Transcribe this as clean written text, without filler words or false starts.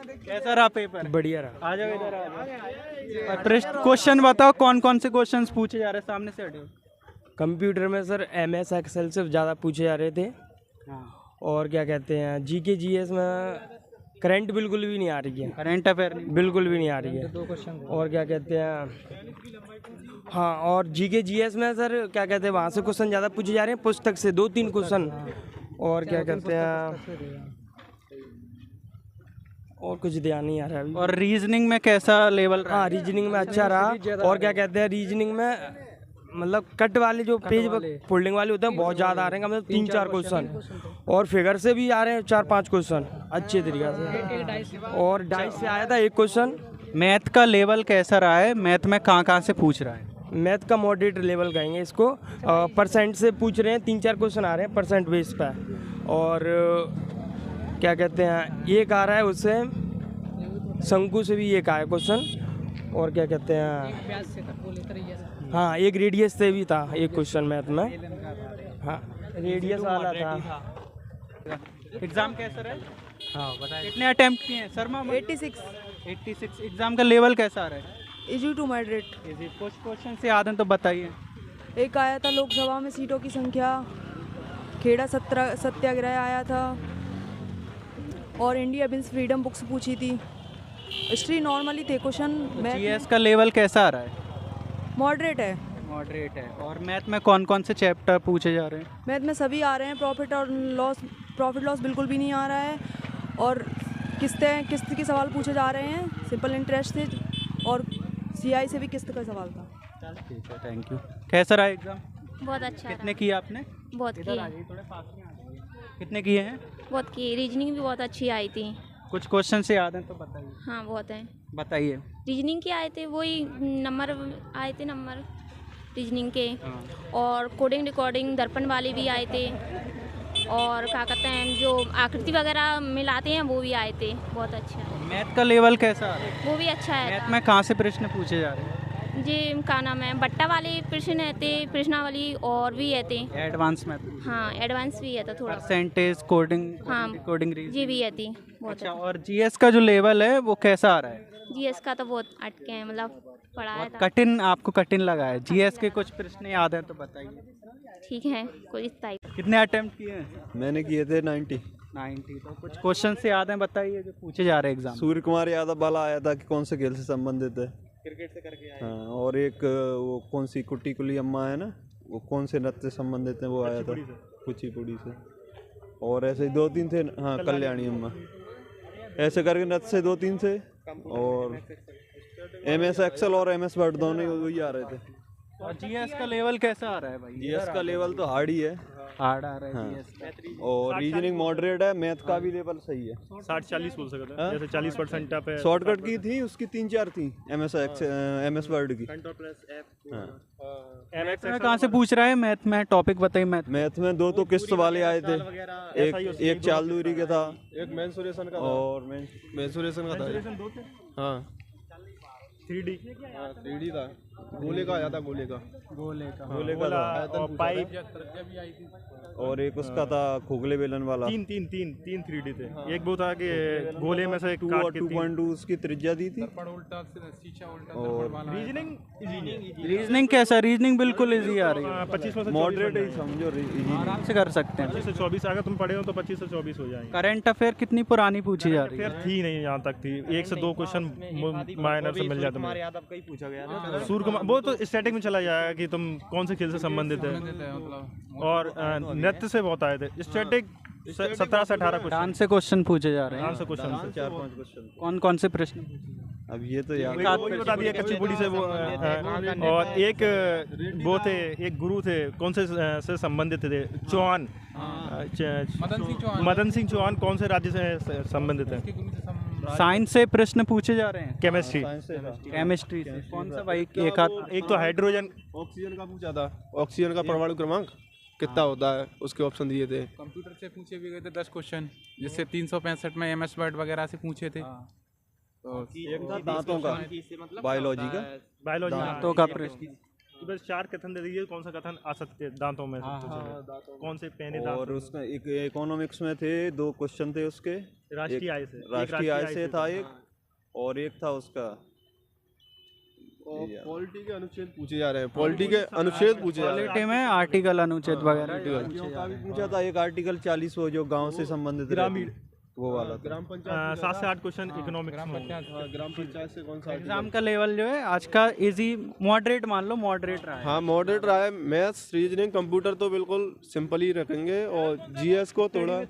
कैसा रहा पेपर? बढ़िया रहा। आ जाओ इधर आ जाओ। और प्रश्न क्वेश्चन बताओ कौन कौन से क्वेश्चंस पूछे जा रहे हैं, सामने से हटो। कंप्यूटर में सर MS एक्सेल से ज़्यादा पूछे जा रहे थे। हाँ, और क्या कहते हैं GK GS में करंट बिल्कुल भी नहीं आ रही है, करंट अफेयर नहीं। बिल्कुल भी नहीं आ रही है। और क्या कहते हैं, हाँ, और GK GS में सर क्या कहते हैं वहाँ से क्वेश्चन ज़्यादा पूछे जा रहे हैं, पुस्तक से 2-3 क्वेश्चन। और क्या कहते हैं, और कुछ ध्यान नहीं आ रहा अभी। और रीजनिंग में कैसा लेवल रहा? हाँ, रीजनिंग में अच्छा रहा। और क्या कहते हैं रीजनिंग में मतलब कट वाले जो पेज फोल्डिंग वाले होते हैं बहुत ज़्यादा आ रहे हैं, मतलब 3-4 क्वेश्चन। और फिगर से भी आ रहे हैं 4-5 क्वेश्चन अच्छे तरीके से। और डाइस से आया था 1 क्वेश्चन। मैथ का लेवल कैसा रहा है? मैथ में कहाँ से पूछ रहा है? मैथ का मॉडरेट लेवल कहेंगे इसको। परसेंट से पूछ रहे हैं, 3-4 क्वेश्चन आ रहे हैं परसेंट बेस पे। और क्या कहते हैं एक आ रहा है उससे शंकु से भी एक आया क्वेश्चन। और क्या कहते हैं, हाँ, एक रेडियस से भी था एक क्वेश्चन मैथ में। हाँ, रेडियस वाला था। एग्जाम कैसा रहा? हाँ, बताइए। कितने अटेम्प्ट किए हैं शर्मा? 86। एग्जाम का लेवल कैसा आ रहा है? Easy to moderate. कुछ क्वेश्चन से याद हैं तो बताइए। एक आया था लोकसभा में सीटों की संख्या, खेड़ा सत्याग्रह आया था, और इंडिया बिन्स फ्रीडम बुक्स पूछी थी। हिस्ट्री नॉर्मली थे क्वेश्चन। जीएस का लेवल कैसा आ रहा है? मॉडरेट है। मॉडरेट है। और मैथ में कौन कौन से चैप्टर पूछे जा रहे हैं? मैथ में सभी आ रहे हैं। प्रॉफिट लॉस बिल्कुल भी नहीं आ रहा है। और किस्त के सवाल पूछे जा रहे हैं, सिंपल इंटरेस्ट थे, और CI से भी किस्त का सवाल था। ठीक है, थैंक यू। कैसा रहा एग्जाम? बहुत अच्छा कितने किए आपने? बहुत इधर आ किए। जाइए, थोड़े पास में आ जाइए। कितने किए हैं? बहुत किए। रीजनिंग भी बहुत अच्छी आई थी। कुछ क्वेश्चन से याद हैं तो बताइए। हाँ, बहुत है। बताइए। रीजनिंग के आए थे, वही नंबर आए थे, नंबर रीजनिंग के। हाँ। और कोडिंग रिकॉर्डिंग दर्पण वाले भी आए थे। और क्या कहते हैं जो आकृति वगैरह मिलाते हैं वो भी आए थे, बहुत अच्छा है। मैथ का लेवल कैसा आ रहा है? वो भी अच्छा है। मैथ में कहाँ से प्रश्न पूछे जा रहे हैं? जी, क्या नाम है, बट्टा वाले प्रश्न रहते, प्रश्नावली और भी रहते। Advance math. हाँ, एडवांस भी है था थोड़ा। परसेंटेज, कोडिंग, हाँ, कोडिंग जी भी है थी बहुत। अच्छा, और जीएस का जो लेवल है वो कैसा आ रहा है? GS का तो बहुत अटके हैं, मतलब पढ़ाया बहुत था। कठिन, आपको कठिन लगा है? जीएस के कुछ प्रश्न याद हैं तो बताइए। ठीक है, कोई इस टाइप। कितने अटेम्प्ट किए हैं? मैंने किए थे 90। तो कुछ क्वेश्चन से याद हैं बताइए जो पूछे जा रहे हैं एग्जाम। सूर्य कुमार यादव वाला आया था कि कौन से खेल से संबंधित है। क्रिकेट से करके आए। हाँ, और एक वो कौन सी कुट्टी कुली अम्मा है ना, वो कौन से नृत्य से संबंधित है वो आया था, कुचिपुड़ी से। और ऐसे ही 2-3 थे। हाँ, कल्याणी अम्मा, ऐसे करके नृत्य से 2-3 थे। और MS एक्सेल और MS वर्ड दोनों वही आ रहे थे। और जीएस का लेवल कैसा आ रहा है भाई? जीएस का लेवल तो हार्ड ही है। हार्ड आ रहा है हाँ। जीएस का। और रीजनिंग मॉडरेट है। मैथ का भी लेवल सही है। 60-40 बोल सकते हाँ? हैं, जैसे 40% पे शॉर्टकट की थी उसकी 3-4 थी MS वर्ड की। हाँ। मैथ में कहाँ से पूछ रहा है? मैथ में टॉपिक बताइए। मैथ में 2 तो किस्त वाले आए थे। एक चाल दूरी का था, एक मेंसुरेशन का था, और मेंसुरेशन का था। हाँ, 3D 3D था। गोले का आया था, गोले का और पाइप। और एक उसका था खोखले बेलन वाला। तीन 3D थे। एक वो था कि गोले में से 2 और 2.2 उसकी त्रिज्या दी थी। और रीजनिंग कैसा? रीजनिंग बिल्कुल इजी आ रही है। 25 में से मॉडरेट ही समझो, आराम से कर सकते हैं। 25 से 24 अगर तुम पढ़े हो तो 25 से 24 हो जाएंगे। करंट अफेयर कितनी पुरानी पूछी जा रही है? फिर थी नहीं, यहाँ तक थी। 1 से 2 क्वेश्चन माइनर से मिल जाते हैं। सूर्य कुमार वो तो स्टैटिक में चला जाएगा कि तुम कौन से खेल से संबंधित है। और नृत्य से बहुत आए थे। स्टैटिक 17 से 18 क्वेश्चन। डांस से क्वेश्चन पूछे जा रहे हैं। डांस से क्वेश्चन से 4-5 क्वेश्चन। कौन कौन से प्रश्न? अब ये तो यार वही बता दिया, कुचिपुड़ी से वो। और एक वो थे, एक गुरु थे, कौन से संबंधित थे? चौहान, मदन सिंह चौहान कौन से राज्य से संबंधित है? साइंस से प्रश्न पूछे जा रहे हैं। केमिस्ट्री। केमिस्ट्री से कौन सा भाई? एक तो हाइड्रोजन। ऑक्सीजन का पूछा था। ऑक्सीजन का परमाणु क्रमांक कितना होता है, उसके ऑप्शन दिए थे। कंप्यूटर से पूछे भी गए थे 10 क्वेश्चन, जिससे 365 में MS वर्ड वगैरह से पूछे थे। तो एक था दांतों का, बायोलॉजी का। बायोलॉजी दांतों का प्रश्न। तो बस 4 कथन दे दीजिए, कौन सा कथन असत्य दांतों में से पूछेंगे। कौन से पहने दांत? और उसका एक इकोनॉमिक्स में थे 2 क्वेश्चन थे उसके। राष्ट्रीय आय से, राष्ट्रीय आय से था एक, और एक था उसका पॉलिटी के अनुच्छेद पूछे जा रहे हैं, पॉलिटी के अनुच्छेद पूछे जा रहे हैं। पॉलिटी में आर्टिकल अनुच्छेद वगैरह का भी पूछा था, एक आर्टिकल 40 वो जो गांव से संबंधित ग्रामीण, वो वाला था। ग्राम पंचायत 7 से 8 क्वेश्चन इकोनॉमिक्स में। ग्राम पंचायत से कौन सा एग्जाम का लेवल जो है आज का इजी मॉडरेट मान लो, मॉडरेट रहा है। हाँ मॉडरेट रहा है। मैथ्स, रीजनिंग, कंप्यूटर तो बिल्कुल सिंपल ही रखेंगे, और जीएस को थोड़ा